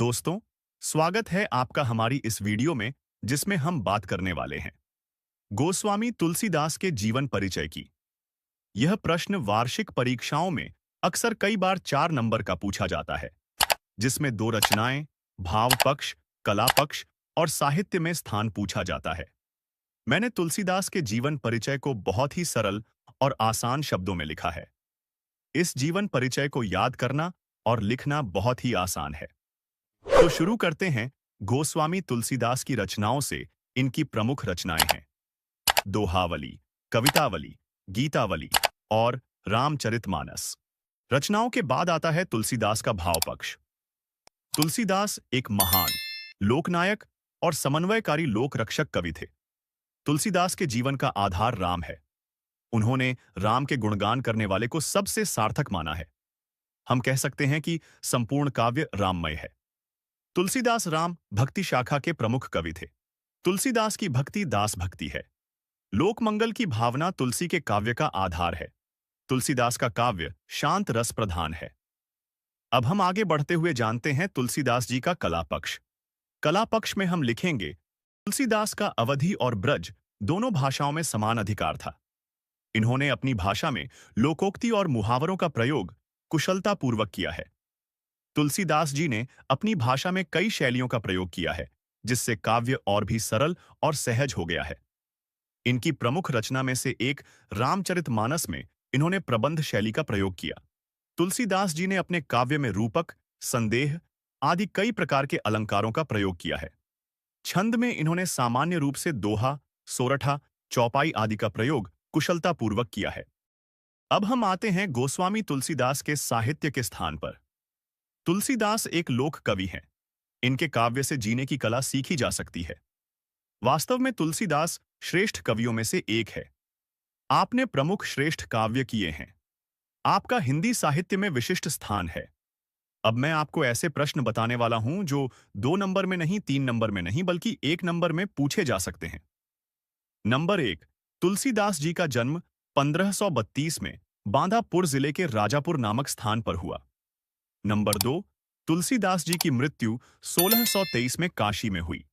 दोस्तों, स्वागत है आपका हमारी इस वीडियो में जिसमें हम बात करने वाले हैं गोस्वामी तुलसीदास के जीवन परिचय की। यह प्रश्न वार्षिक परीक्षाओं में अक्सर कई बार 4 नंबर का पूछा जाता है, जिसमें 2 रचनाएं, भाव पक्ष, कला पक्ष और साहित्य में स्थान पूछा जाता है। मैंने तुलसीदास के जीवन परिचय को बहुत ही सरल और आसान शब्दों में लिखा है। इस जीवन परिचय को याद करना और लिखना बहुत ही आसान है। तो शुरू करते हैं गोस्वामी तुलसीदास की रचनाओं से। इनकी प्रमुख रचनाएं हैं दोहावली, कवितावली, गीतावली और रामचरितमानस। रचनाओं के बाद आता है तुलसीदास का भाव पक्ष। तुलसीदास एक महान लोकनायक और समन्वयकारी लोक रक्षक कवि थे। तुलसीदास के जीवन का आधार राम है। उन्होंने राम के गुणगान करने वाले को सबसे सार्थक माना है। हम कह सकते हैं कि संपूर्ण काव्य राममय है। तुलसीदास राम भक्ति शाखा के प्रमुख कवि थे। तुलसीदास की भक्ति दास भक्ति है। लोकमंगल की भावना तुलसी के काव्य का आधार है। तुलसीदास का काव्य शांत रस प्रधान है। अब हम आगे बढ़ते हुए जानते हैं तुलसीदास जी का कला पक्ष। कला पक्ष में हम लिखेंगे तुलसीदास का अवधी और ब्रज दोनों भाषाओं में समान अधिकार था। इन्होंने अपनी भाषा में लोकोक्ति और मुहावरों का प्रयोग कुशलतापूर्वक किया है। तुलसीदास जी ने अपनी भाषा में कई शैलियों का प्रयोग किया है, जिससे काव्य और भी सरल और सहज हो गया है। इनकी प्रमुख रचना में से एक रामचरितमानस में इन्होंने प्रबंध शैली का प्रयोग किया। तुलसीदास जी ने अपने काव्य में रूपक, संदेह आदि कई प्रकार के अलंकारों का प्रयोग किया है। छंद में इन्होंने सामान्य रूप से दोहा, सोरठा, चौपाई आदि का प्रयोग कुशलतापूर्वक किया है। अब हम आते हैं गोस्वामी तुलसीदास के साहित्य के स्थान पर। तुलसीदास एक लोक कवि हैं। इनके काव्य से जीने की कला सीखी जा सकती है। वास्तव में तुलसीदास श्रेष्ठ कवियों में से एक है। आपने प्रमुख श्रेष्ठ काव्य किए हैं। आपका हिंदी साहित्य में विशिष्ट स्थान है। अब मैं आपको ऐसे प्रश्न बताने वाला हूं जो 2 नंबर में नहीं, 3 नंबर में नहीं, बल्कि 1 नंबर में पूछे जा सकते हैं। नंबर 1, तुलसीदास जी का जन्म 1532 में बांदापुर जिले के राजापुर नामक स्थान पर हुआ। नंबर 2, तुलसीदास जी की मृत्यु 1623 में काशी में हुई।